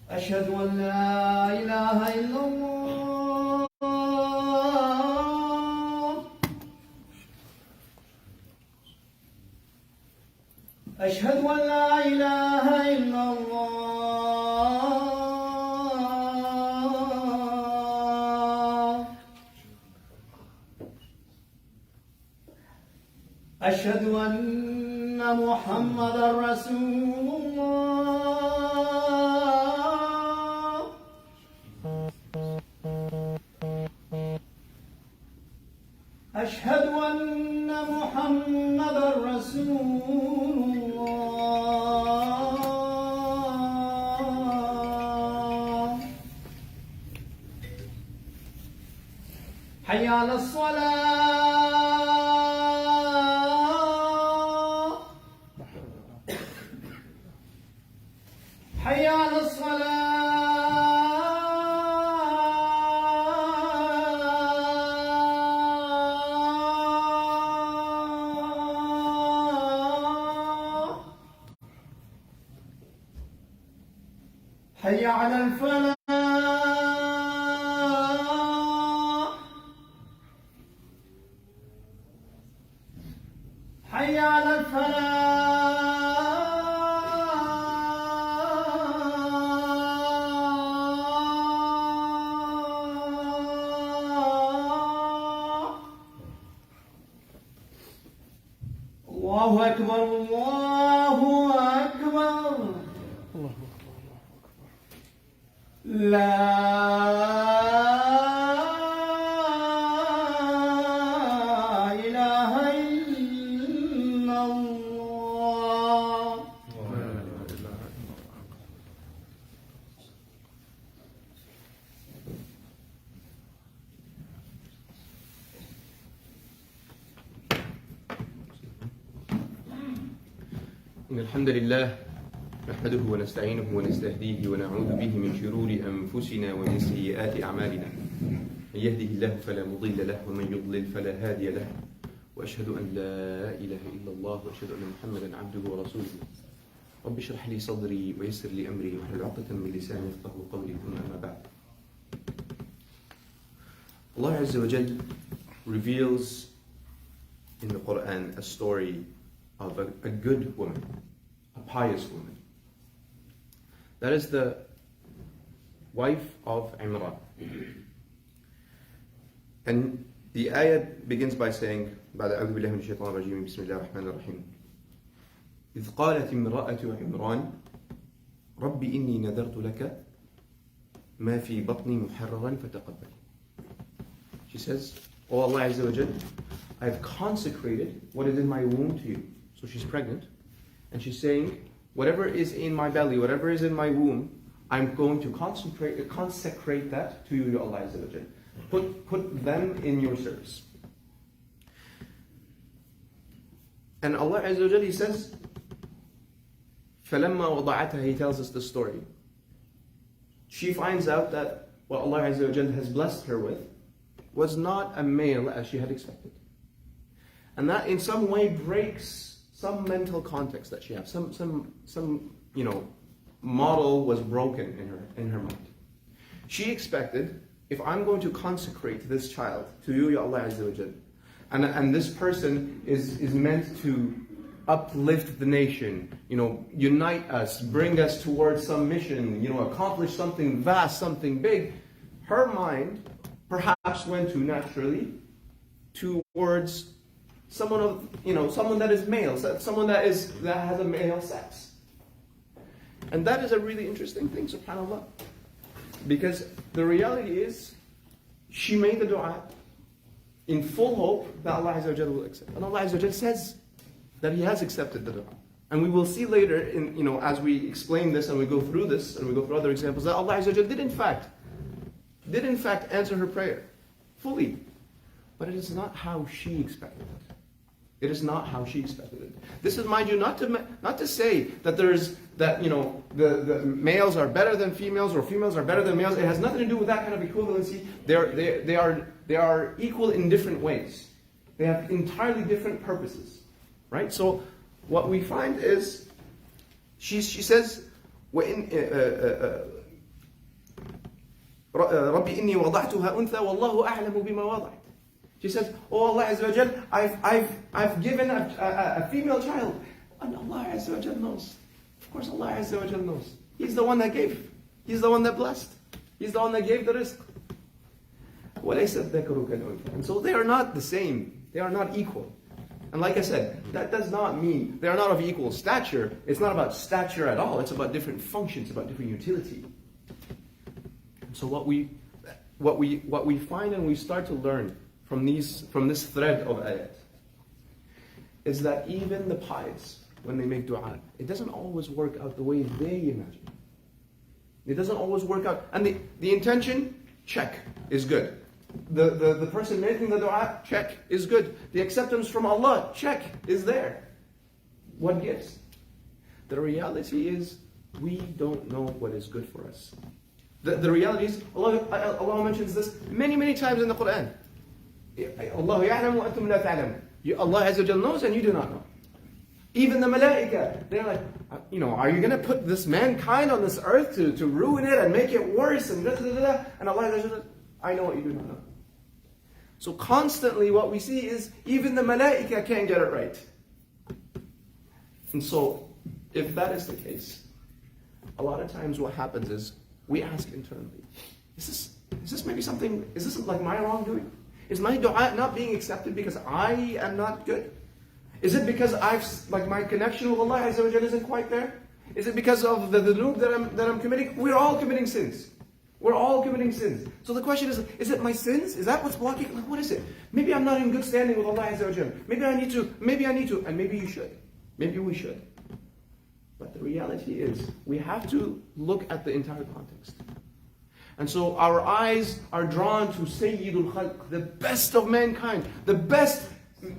أشهد أن لا إله إلا الله أشهد أن لا إله إلا الله أشهد أن محمدا رسول الله أشهد أن محمدا رسول الله حي على الصلاة حي على الصلاة حي على الفلاح حي على الفلاح الله أكبر الله أكبر لا إله إلا الله إن الحمد لله نحمده ونستعينه ونستهديه ونعوذ به من شرور أنفسنا ومن سيئات أعمالنا من يهده الله فلا مضل له ومن يضلل فلا هادي له وأشهد أن لا إله إلا الله وأشهد أن محمدا عبده ورسوله رب اشرح لي صدري ويسر لي أمري واحلل عقدة من لساني يفقهوا قولي ثم أما بعد. Allah Azza wa Jal reveals in the Quran a story of a good woman, a pious woman. That is the wife of Imran. And the ayah begins by saying, بعد أعوذ بالله من الشيطان الرجيم بسم الله الرحمن الرحيم إذ قالت امرأة عمران رب إني نذرت لك ما في بطني محررا فتقبل. She says, O Allah Azza wa Jal, I have consecrated what is in my womb to you. So she's pregnant, and she's saying, whatever is in my belly, whatever is in my womb, I'm going to consecrate that to you, Allah Azza wa Jal. Put them in your service. And Allah Azza wa Jal, He says, فَلَمَّا وَضَعَتْهَا, He tells us the story. She finds out that what Allah Azza wa Jal has blessed her with was not a male as she had expected. And that in some way breaks some mental context that she has. Some model was broken in her mind. She expected, if I'm going to consecrate this child to you, Ya Allah Azza wa Jal, and this person is meant to uplift the nation, unite us, bring us towards some mission, accomplish something vast, something big, her mind perhaps went to naturally towards someone that is male, someone that has a male sex. And that is a really interesting thing, subhanAllah. Because the reality is, she made the dua in full hope that Allah Azza wa Jalla will accept. And Allah Azza wa Jalla says that He has accepted the dua. And we will see later, as we explain this and we go through this and we go through other examples, that Allah Azza wa Jalla did in fact answer her prayer fully. But it is not how she expected it. It is not how she expected it. This is, mind you, not to say that the males are better than females or females are better than males. It has nothing to do with that kind of equivalency. They are equal in different ways. They have entirely different purposes, right? So what we find is, she says, رَبِّ إِنِّي وَضَعْتُهَا أُنْثَى وَاللَّهُ أَعْلَمُ بِمَا وَضَعْتُ. She says, oh Allah Azza wa Jal, I've given a female child. And Allah Azza wa Jal knows. Of course Allah Azza wa Jal knows. He's the one that gave. He's the one that blessed. He's the one that gave the rizq. وَلَيْسَ الذَّكَرُ كَالْأُنْثَى. And so they are not the same. They are not equal. And like I said, that does not mean they are not of equal stature. It's not about stature at all. It's about different functions, about different utility. So what we find and we start to learn from this thread of ayat is that even the pious, when they make dua, it doesn't always work out the way they imagine. It doesn't always work out. And the intention, check, is good. The person making the dua, check, is good. The acceptance from Allah, check, is there. What gives? The reality is, we don't know what is good for us. The reality is, Allah mentions this many times in the Quran. Allah ya'lamu wa antum la ta'lamun. Allah Azza wa Jal knows and you do not know. Even the malaika, they're like, are you going to put this mankind on this earth to ruin it and make it worse and da da da da? And Allah Azza wa Jal, I know what you do not know. So constantly what we see is even the malaika can't get it right. And so if that is the case, a lot of times what happens is we ask internally, is this maybe something, is this like my wrongdoing? Is my dua not being accepted because I am not good? Is it because my connection with Allah Azza wa Jalla isn't quite there? Is it because of the dhunub that I'm committing? We're all committing sins. We're all committing sins. So the question is it my sins? Is that what's blocking? Like, what is it? Maybe I'm not in good standing with Allah Azza wa Jalla. Maybe I need to, and maybe you should. Maybe we should. But the reality is, we have to look at the entire context. And so our eyes are drawn to Sayyidul Khalq, the best of mankind, the best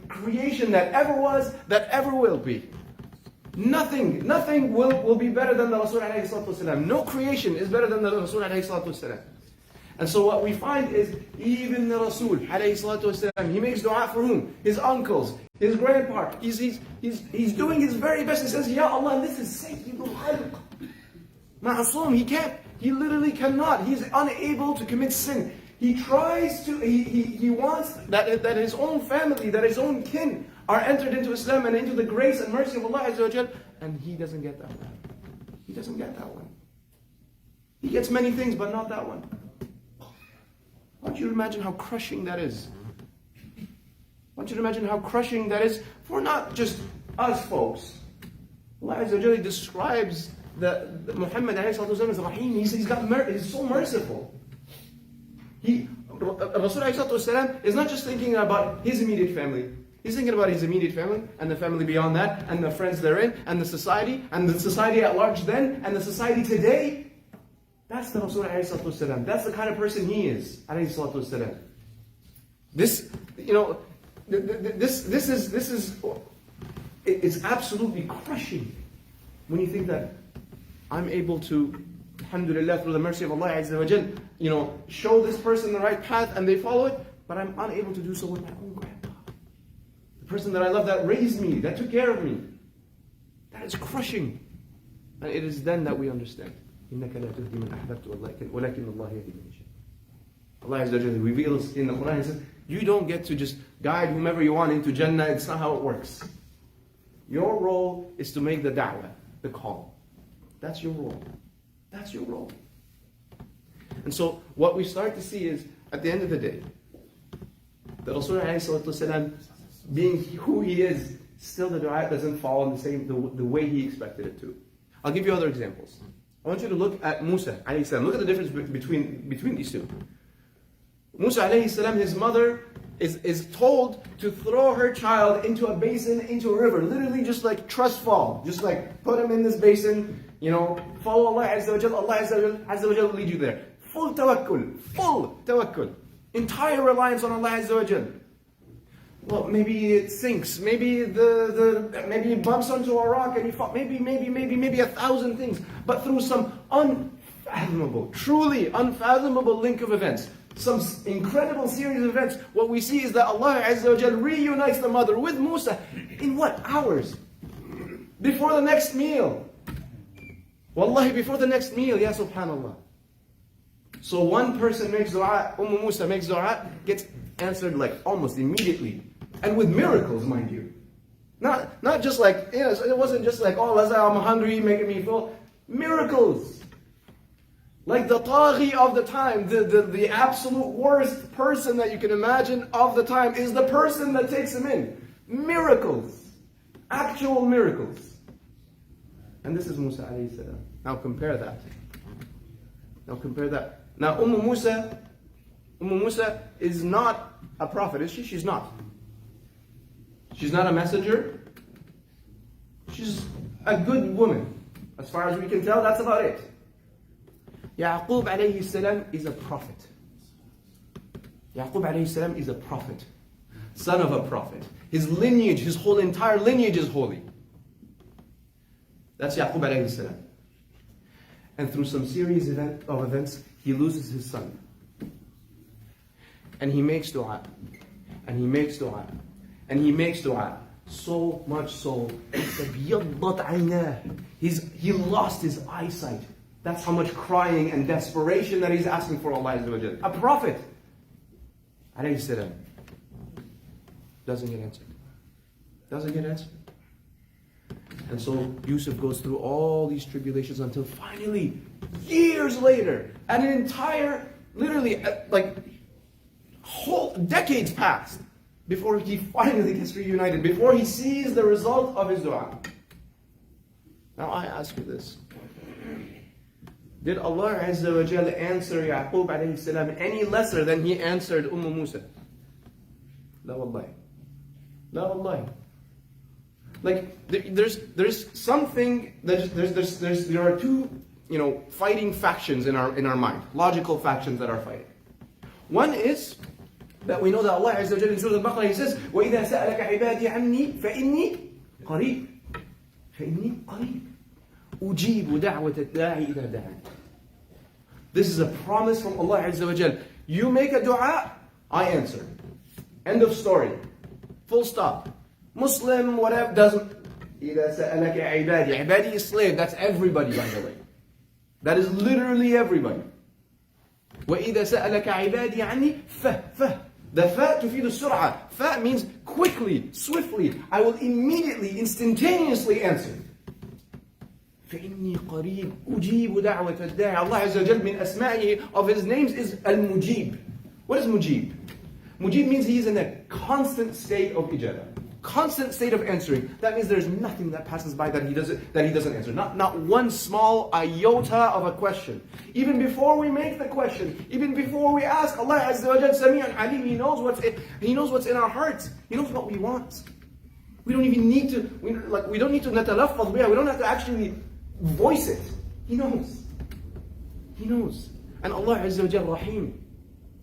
creation that ever was, that ever will be. Nothing will be better than the Rasul alayhi salatu wasalam. No creation is better than the Rasul alayhi salatu wasalam. And so what we find is, even the Rasul alayhi salatu wasalam, he makes dua for whom? His uncles, his grandpa. He's doing his very best. He says, Ya Allah, this is Sayyidul Khalq. Ma'asum, he literally cannot. He's unable to commit sin. He tries to, he wants that his own family, that his own kin are entered into Islam and into the grace and mercy of Allah Azza wa Jal, and he doesn't get that one. He doesn't get that one. He gets many things, but not that one. I want you to imagine how crushing that is. I want you to imagine how crushing that is for not just us folks. Allah Azza wa Jal describes the Muhammad as Rahim. He's so merciful. Rasul is not just thinking about his immediate family. He's thinking about his immediate family, and the family beyond that, and the friends therein, and the society at large then, and the society today. That's the Rasul ﷺ. That's the kind of person he is. This is it's absolutely crushing when you think that I'm able to, alhamdulillah, through the mercy of Allah Azza wa Jal, show this person the right path and they follow it, but I'm unable to do so with my own grandpa. The person that I love, that raised me, that took care of me. That is crushing. And it is then that we understand. إِنَّكَ لَا تُهْدِي مَنْ أَحْبَبْتُ وَلَكِنَّ اللَّهَ يَهْدِي مَنْ يَشَاءُ. Allah Azza wa Jalla reveals in the Quran, He says, you don't get to just guide whomever you want into Jannah. It's not how it works. Your role is to make the da'wah, the call. That's your role. That's your role. And so what we start to see is, at the end of the day, the Rasul ﷺ, being who he is, still the dua doesn't fall in the way he expected it to. I'll give you other examples. I want you to look at Musa alayhi salam. Look at the difference between these two. Musa alayhi salam, his mother is told to throw her child into a basin, into a river. Literally just like trust fall. Just like put him in this basin, follow Allah Azza wa Jalla. Allah Azza wa Jalla will lead you there. Full tawakkul. Entire reliance on Allah Azza wa Jalla. Well, maybe it sinks. Maybe maybe it bumps onto a rock and he falls. Maybe 1,000 things. But through some unfathomable, truly unfathomable link of events, some incredible series of events, what we see is that Allah Azza wa Jalla reunites the mother with Musa in what? Hours. Before the next meal. Wallahi, before the next meal, ya subhanallah. So one person makes dua, Musa makes dua, gets answered like almost immediately. And with miracles, mind you. Not just like, it wasn't just like, oh, I'm hungry, making me full. Miracles. Like the taghi of the time, the absolute worst person that you can imagine of the time is the person that takes him in. Miracles. Actual miracles. And this is Musa alayhi salam. Now compare that. Now Musa is not a prophet, is she? She's not. She's not a messenger. She's a good woman. As far as we can tell, that's about it. Yaqub alayhi salam is a prophet. Yaqub alayhi salam is a prophet. Son of a prophet. His lineage, his whole entire lineage is holy. That's Yaqub alayhi salam. And through some series of events, he loses his son. And he makes dua. And he makes dua. And he makes dua. So much so, he lost his eyesight. That's how much crying and desperation that he's asking for Allah Azza wa Jal. A prophet, alayhi salam, doesn't get answered. Doesn't get answered. And so Yusuf goes through all these tribulations until finally, years later, and an entire, literally, like, whole decades passed before he finally gets reunited, before he sees the result of his dua. Now I ask you this. Did Allah Azza wa Jal answer Yaqub alayhi salam any lesser than he answered Musa? La wallahi. La wallahi. Like there's something that there are two fighting factions in our mind, logical factions that are fighting. One is that we know that Allah Azza wa Jalla in Surah Al-Baqarah, He says, وَإِذَا سَأَلَكَ عِبَادِي عَنِّي فَإِنِّي قَرِيبٌ أُجِيبُ دَعْوَةَ الدَّاعِ إِذَا دَعَانِ. This is a promise from Allah Azza wa Jalla. You make a dua, I answer. End of story. Full stop. Muslim, whatever, doesn't. إِذَا سَأَلَكَ عِبَادِي. Ibadi is slave. That's everybody, by the way. That is literally everybody. وَإِذَا سَأَلَكَ عِبَادِي عَنِّي فَ The fa تفيد السرعة. Fa means quickly, swiftly. I will immediately, instantaneously answer. فَإِنِّي قَرِيبٌ أُجِيبُ دَعْوَةَ الدَّاعِ. Allah Azza wa Jal, min asma'ihi, of His names is Al-Mujib. What is Mujib? Mujib means He is in a constant state of ijabah. Constant state of answering. That means there's nothing that passes by that He doesn't answer. Not one small iota of a question. Even before we make the question, even before we ask, Allah Azza wa Jal Sami'un Alim, He knows what's in our hearts. He knows what we want. We don't even need to. We don't need to natalaffaz biha. We don't have to actually voice it. He knows. He knows. And Allah Azza wa Jal Rahim.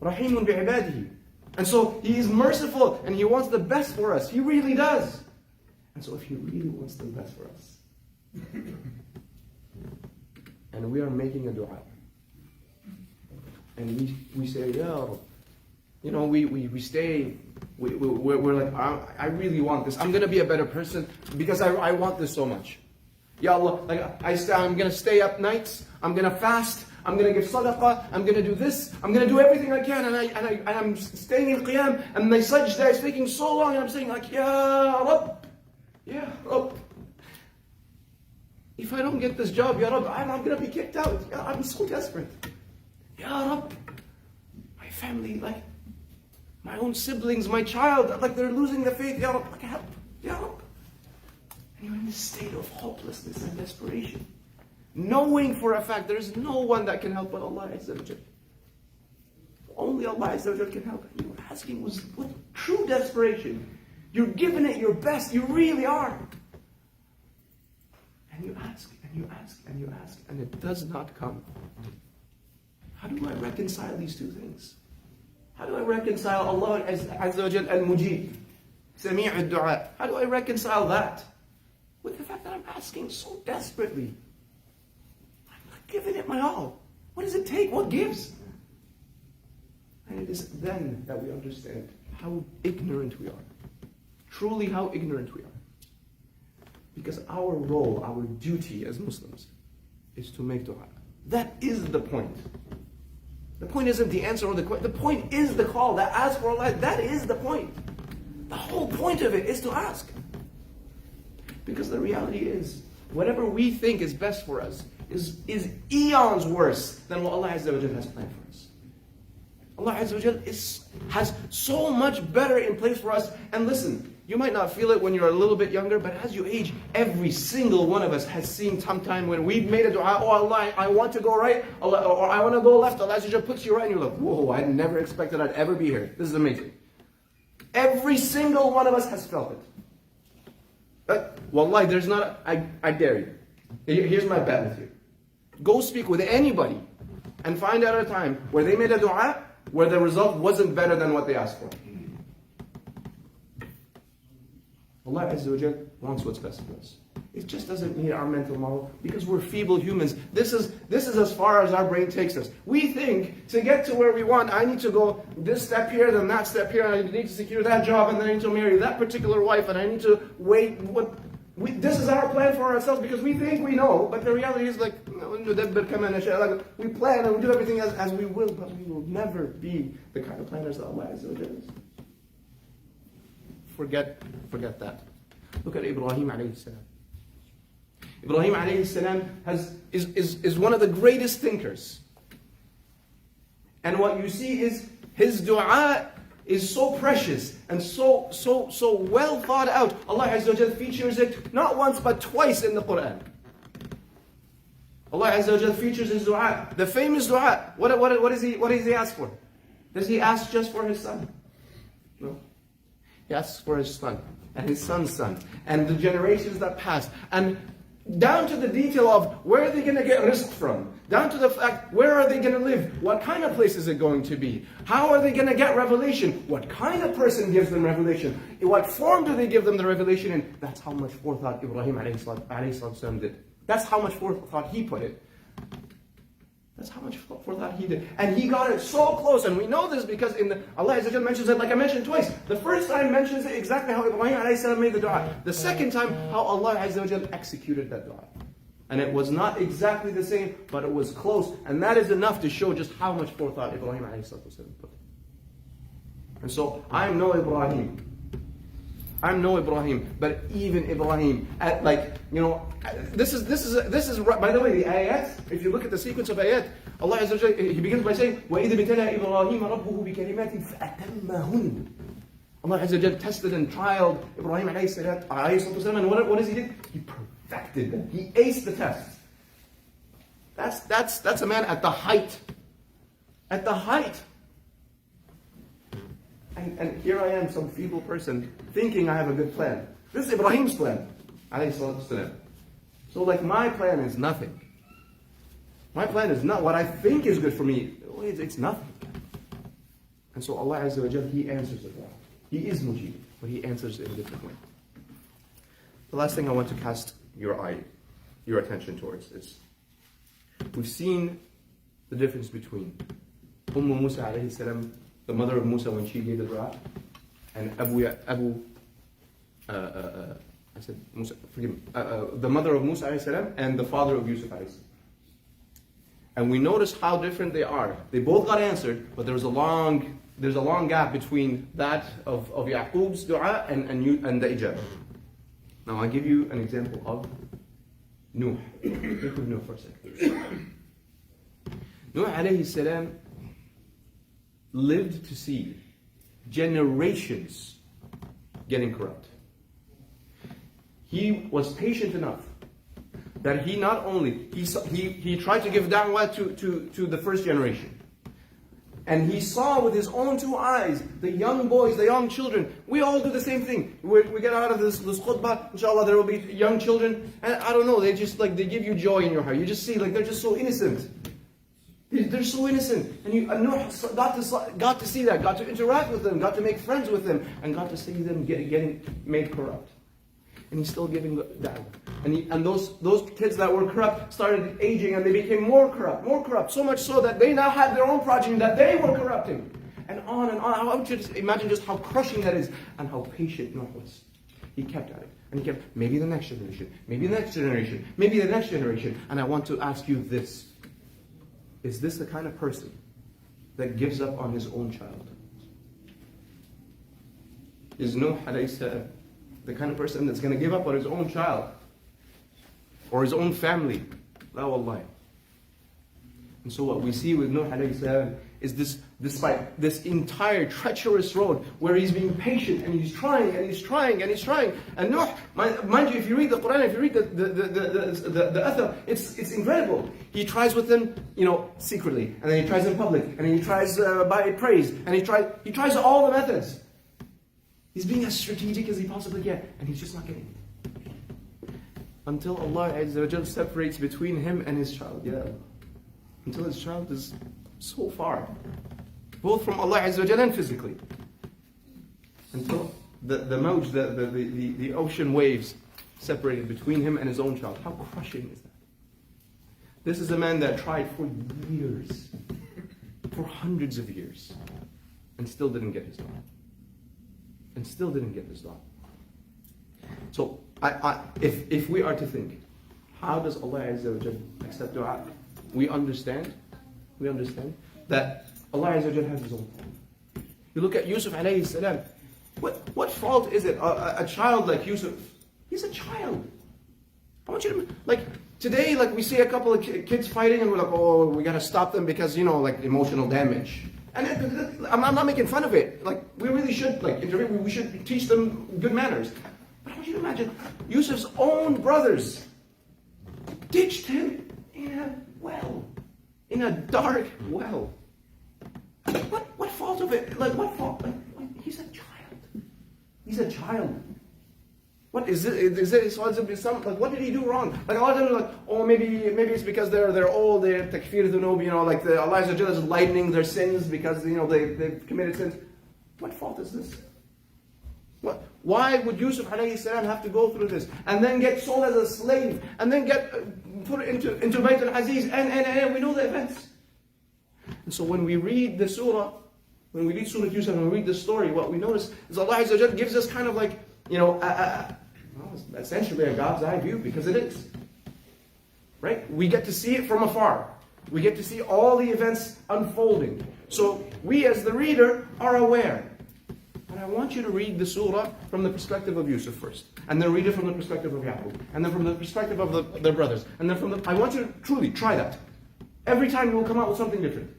Rahimun bi'ibadihi. And so He is merciful and He wants the best for us. He really does. And so if He really wants the best for us, and we are making a dua, and we say, Ya Rabb, we stay, we're like, I really want this. I'm going to be a better person because I want this so much. Ya Allah, I'm going to stay up nights, I'm going to fast, I'm going to give sadaqah, I'm going to do this, I'm going to do everything I can, and I'm staying in qiyam, and my sajda is taking so long, and I'm saying like, Ya Rabb, Ya Rabb, if I don't get this job, Ya Rabb, I'm going to be kicked out. I'm so desperate. Ya Rabb, my family, my own siblings, my child, they're losing the faith. Ya Rabb, help. Ya Rabb. And you're in this state of hopelessness and desperation, knowing for a fact there is no one that can help but Allah Azza wa Jal. Only Allah Azza wa Jal can help. And you're asking with true desperation. You're giving it your best. You really are. And you ask, and you ask, and you ask, and it does not come. How do I reconcile these two things? How do I reconcile Allah Azza wa Jal Al-Mujib, Sami' al-Du'a? How do I reconcile that with the fact that I'm asking so desperately? I'm not giving it my all. What does it take? What gives? And it is then that we understand how ignorant we are. Truly how ignorant we are. Because our role, our duty as Muslims is to make dua. That is the point. The point isn't the answer or the question. The point is the call that asks for Allah. That is the point. The whole point of it is to ask. Because the reality is, whatever we think is best for us is eons worse than what Allah Azza wa Jal has planned for us. Allah Azza wa Jal has so much better in place for us. And listen, you might not feel it when you're a little bit younger, but as you age, every single one of us has seen sometime when we've made a dua, oh Allah, I want to go right, Allah, or I want to go left, Allah Azza wa Jal puts you right, and you're like, whoa, I never expected I'd ever be here. This is amazing. Every single one of us has felt it. But, wallahi, there's not, I dare you. Here's my bet with you. Go speak with anybody and find out a time where they made a dua where the result wasn't better than what they asked for. Allah Azza wa Jal wants what's best for us. It just doesn't need our mental model because we're feeble humans. This is as far as our brain takes us. We think to get to where we want, I need to go this step here, then that step here, and I need to secure that job, and then I need to marry that particular wife, and I need to wait. This is our plan for ourselves because we think we know, but the reality is like, we plan and we do everything as we will, but we will never be the kind of planners that Allah Azza wa Jal is. Forget that. Look at Ibrahim alayhi salam. Ibrahim alayhi salam is one of the greatest thinkers. And what you see is his dua is so precious and so well thought out. Allah Azza wa Jal features it not once but twice in the Quran. Allah Azza wa Jal features his dua. The famous dua. What does he ask for? Does he ask just for his son? No. He asks for his son and his son's son and the generations that passed, and down to the detail of where are they going to get rizq from, down to the fact where are they going to live, what kind of place is it going to be, how are they going to get revelation, what kind of person gives them revelation, in what form do they give them the revelation in. That's how much forethought Ibrahim alayhi salam did. That's how much forethought he put it. That's how much forethought he did. And he got it so close. And we know this because Allah Azza wa Jal mentions it, like I mentioned twice. The first time mentions it exactly how Ibrahim alayhi salam made the dua. The second time, how Allah Azza wa Jal executed that dua. And it was not exactly the same, but it was close. And that is enough to show just how much forethought Ibrahim alayhi salam put. And so, I'm no Ibrahim, but even Ibrahim, this is by the way, the ayat, if you look at the sequence of ayat, Allah Azza wa Jalla, he begins by saying, وَإِذْ ابْتَلَى إِبْرَاهِيمَ رَبُّهُ بِكَلِمَاتٍ فَأَتَمَّهُنَّ. Allah Azza wa Jalla tested and trialed Ibrahim alayhi salam, and what does he do? He perfected them. He aced the test. That's a man at the height. At the height. And here I am, some feeble person, thinking I have a good plan. This is Ibrahim's plan. So my plan is nothing. My plan is not what I think is good for me. It's nothing. And so Allah Azza wa Jal, He answers it. He is Mujib, but He answers it in a different way. The last thing I want to cast your attention towards is, we've seen the difference between Musa alayhi salam, the mother of Musa when she gave the dua, and the mother of Musa alayhi salam and the father of Yusuf alayhi salam. And we notice how different they are. They both got answered, but there's a long gap between that of Yaqub's dua and the ijabah. Now I'll give you an example of Nuh. Think of Nuh for a second. Nuh alayhi salam lived to see generations getting corrupt. He was patient enough that he not only he tried to give da'wah to the first generation, and he saw with his own two eyes the young boys, the young children. We all do the same thing. We get out of this khutbah, inshallah there will be young children, and I don't know, they just they give you joy in your heart. You just see they're just so innocent. They're so innocent, and Nuh got to see that, got to interact with them, got to make friends with them, and got to see them getting made corrupt. And he's still giving da'wah. And those kids that were corrupt started aging, and they became more corrupt, so much so that they now had their own progeny that they were corrupting. And on and on. I want you to imagine just how crushing that is, and how patient Nuh was. He kept at it. And he kept, maybe the next generation, maybe the next generation, maybe the next generation. And I want to ask you this. Is this the kind of person that gives up on his own child? Is Nuh alayhi salam the kind of person that's going to give up on his own child or his own family? La wallahi. And so what we see with Nuh alayhi salam is this, despite this entire treacherous road where he's being patient and he's trying and he's trying and he's trying. And Nuh, mind you, if you read the Quran, if you read the Athar, it's incredible. He tries with them, secretly, and then he tries in public, and then he tries by praise, and he tries all the methods. He's being as strategic as he possibly can, and he's just not getting it. Until Allah Azza wa Jal separates between him and his child. Yeah. Until his child is so far, both from Allah Azza wa Jal and physically. Until the mawj, the ocean waves separated between him and his own child. How crushing is that? This is a man that tried for years, for hundreds of years, and still didn't get his daughter. And still didn't get his daughter. So, if we are to think, how does Allah Azza wa Jal accept dua? We understand that Allah Azza wa Jal has his own plan. You look at Yusuf alayhi salam. What fault is it? A child like Yusuf, he's a child. I want you to, today, we see a couple of kids fighting and we're like, oh, we gotta stop them because, emotional damage. And I'm not making fun of it. We really should, we should teach them good manners. But I want you to imagine, Yusuf's own brothers ditched him in a well. In a dark well. What fault of it? What fault? He's a child. He's a child. What is it? Is it what did he do wrong? A lot of them are maybe it's because they're old, they're takfir dhunub, Allah Azza wa Jalla is lightening their sins because they've committed sins. What fault is this? Why would Yusuf alayhi salam have to go through this and then get sold as a slave and then get put into Bayt al-Aziz and we know the events. And so when we read the surah, when we read Surah Yusuf and we read the story, what we notice is Allah Azza wa Jalla gives us kind of essentially a God's eye view, because it is. Right? We get to see it from afar. We get to see all the events unfolding. So we as the reader are aware. But I want you to read the surah from the perspective of Yusuf first. And then read it from the perspective of Yaqub. And then from the perspective of their brothers. And then I want you to truly try that. Every time you will come out with something different.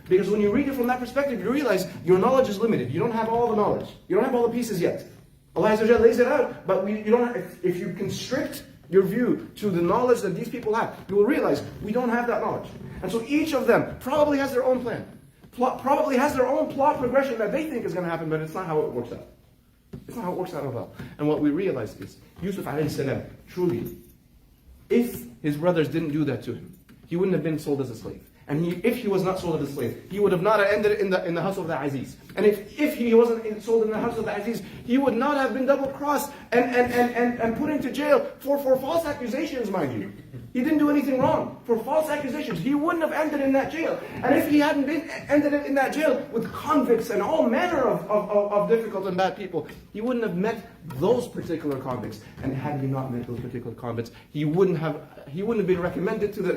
Because when you read it from that perspective, you realize your knowledge is limited. You don't have all the knowledge. You don't have all the pieces yet. Allah Azza wa Jalla lays it out, but you don't have, if you constrict your view to the knowledge that these people have, you will realize we don't have that knowledge. And so each of them probably has their own plan. Probably has their own plot progression that they think is going to happen, but it's not how it works out. It's not how it works out at all. And what we realize is, Yusuf alayhi salam, truly, if his brothers didn't do that to him, he wouldn't have been sold as a slave. And if he was not sold as a slave, he would have not ended in the house of the Aziz. And if he wasn't sold in the house of the Aziz, he would not have been double-crossed and put into jail for false accusations, mind you. He didn't do anything wrong. For false accusations, he wouldn't have ended in that jail. And if he hadn't ended in that jail with convicts and all manner of difficult and bad people, he wouldn't have met those particular convicts. And had he not met those particular convicts, he wouldn't have been recommended to the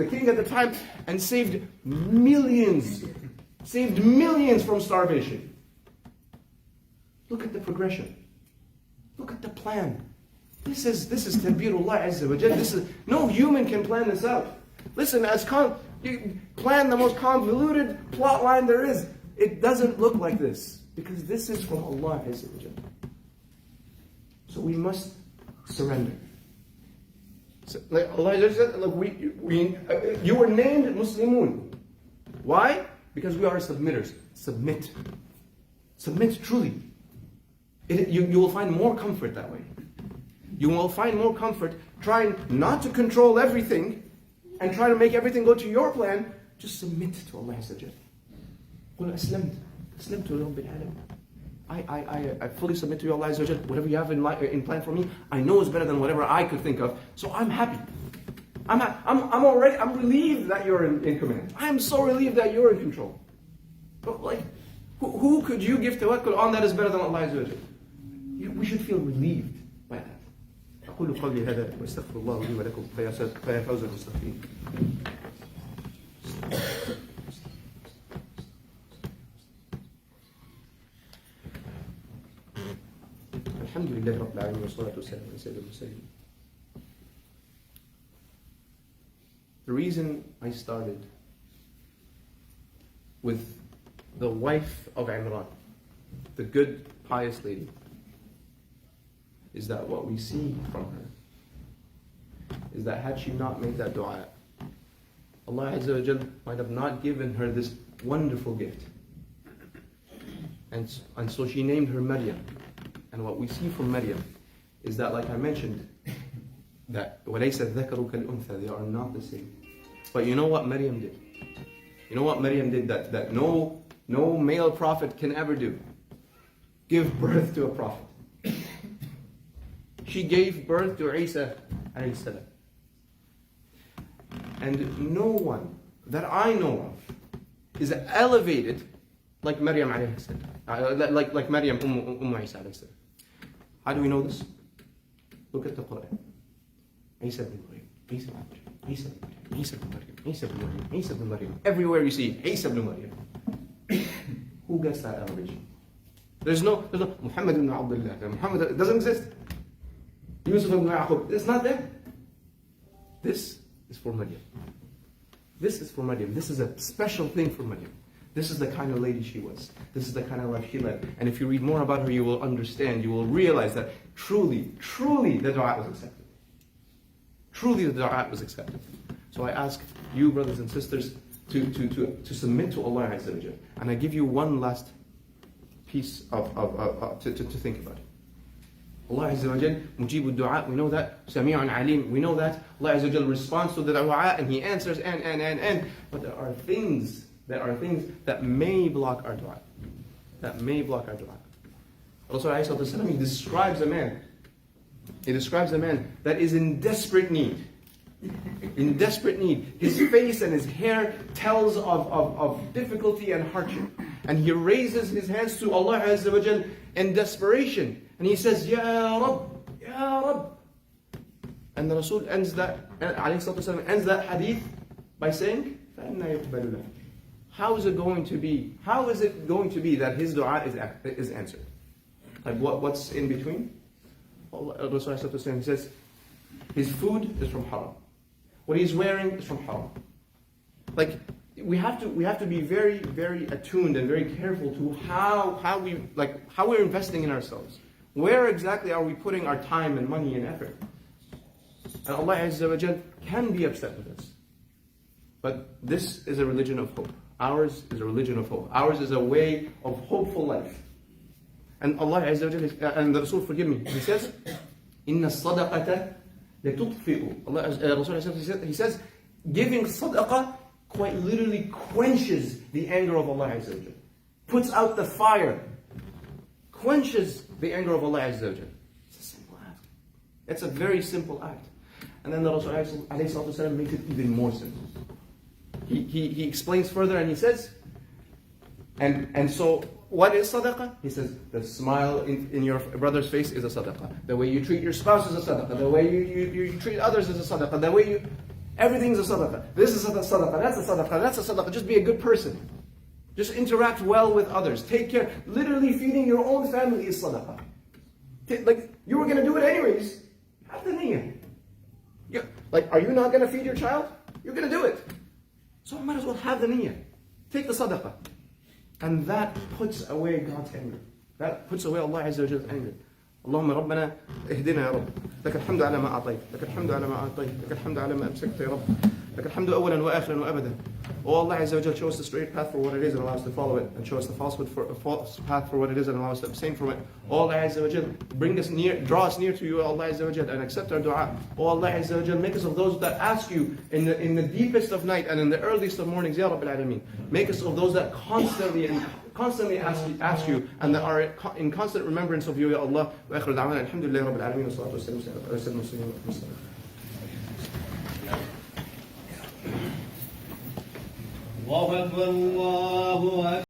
king at the time and saved millions from starvation. Look at the progression. Look at the plan. This is Tadbirullah Azza wa Jal. No human can plan this out. Listen, you plan the most convoluted plot line there is. It doesn't look like this, because this is from Allah Azza wa Jal. So we must surrender. So, Allah Azza wa Jal said, look, you were named Muslimun. Why? Because we are submitters. Submit. Submit truly. You will find more comfort that way. You will find more comfort trying not to control everything and try to make everything go to your plan. Just submit to Allah Azza wa Jal. I fully submit to you, Allah Azza wa Jal. Whatever you have in plan for me, I know is better than whatever I could think of. So I'm happy. I'm relieved that you're in command. I'm so relieved that you're in control. But who could you give tawakkul on that is better than Allah Azza wa Jal? We should feel relieved by that. أقول قولي هذا وأستغفر الله لي ولكم فيا فوز المستغفرين. والصلاة والسلام على سيد المرسلين. The reason I started with the wife of Imran, the good, pious lady, is that what we see from her is that had she not made that dua, Allah Azza wa Jal might have not given her this wonderful gift. And so she named her Maryam. And what we see from Maryam is that, like I mentioned, that وَلَيْسَ الذَّكَرُ كَالْأُنْثَى, they are not the same. But you know what Maryam did? You know what Maryam did that no male prophet can ever do? Give birth to a prophet. She gave birth to Isa alayhi salam. And no one that I know of is elevated like Maryam alayhi salam. Like Maryam Isa alayhi salam. How do we know this? Look at the Quran. Isa ibn Maryam, Isa ibn Maryam, Isa ibn Maryam, Isa ibn Maryam, Isa ibn Maryam, Isa ibn Maryam. Everywhere you see Isa ibn Maryam. Who gets that elevation? There's no Muhammad ibn Abdullah. Muhammad, it doesn't exist. Yusuf ibn Yaqub, it's not there. This is for Maryam. This is for Maryam. This is a special thing for Maryam. This is the kind of lady she was. This is the kind of life she led. And if you read more about her, you will understand, you will realize that truly, truly the dua was accepted. Truly the dua was accepted. So I ask you, brothers and sisters, to submit to Allah Azza wa Jal. And I give you one last piece to think about it. Allah Azza wa Jal, Mujib al-Du'a, we know that. Sami'un Alim, we know that. Allah Azza wa Jal responds to the dua and He answers and. But there are things that may block our dua. That may block our dua. Rasulullah, He describes a man. He describes a man that is in desperate need. In desperate need. His face and his hair tells of difficulty and hardship. And he raises his hands to Allah Azza wa Jal in desperation. And he says, Ya Rabb, Ya Rabb. And the Rasul ends that hadith by saying, فَأَنَّا يُقْبَلُ لَهُ. How is it going to be? How is it going to be that his dua is answered? Like what's in between? Rasul he says, his food is from haram. What he's wearing is from haram. Like we have to be very, very attuned and very careful to how we're investing in ourselves. Where exactly are we putting our time and money and effort? And Allah Azza wa Jal can be upset with us. But this is a religion of hope. Ours is a religion of hope. Ours is a way of hopeful life. And Allah Azza wa Jal, and the Rasul, forgive me, he says, Inna sadaqata letutfi'u. Rasul, he says, giving sadaqah quite literally quenches the anger of Allah Azza wa Jal. Puts out the fire. Quenches the anger of Allah Azza wa Jal. It's a simple act. It's a very simple act. And then the Rasul ﷺ makes it even more simple. He explains further and he says, and so what is sadaqah? He says, the smile in your brother's face is a sadaqah. The way you treat your spouse is a sadaqah. The way you treat others is a sadaqah. The way everything's a sadaqah. This is a sadaqah, that's a sadaqah, that's a sadaqah. Just be a good person. Just interact well with others. Take care. Literally feeding your own family is sadaqah. Like, you were going to do it anyways. Have the niyyah. Like, are you not going to feed your child? You're going to do it. So I might as well have the niyyah. Take the sadaqah. And that puts away God's anger. That puts away Allah Azza wa Jall's anger. اللهم ربنا اهدنا يا رب لك الحمد على ما أعطيت لك الحمد على ما أعطيت لك الحمد على ما أمسكت يا رب لك الحمد أولا وآخرا وأبدا. Oh Allah Azza wa Jalla, show us the straight path for what it is and allow us to follow it, and show us the false path for what it is and allow us to abstain from it. Oh Allah Azza wa Jalla, draw us near to you, Allah Azza wa Jalla, and accept our dua. Oh Allah Azza wa Jalla, make us of those that ask you in the deepest of night and in the earliest of mornings, Ya Rabbil Alameen. Make us of those that constantly ask you and that are in constant remembrance of you, Ya Allah. Wa akhiru da'wana alhamdulillahi rabbil alamin wa salatu wa salam ala sayyidina Muhammad. الله أكبر الله أكبر.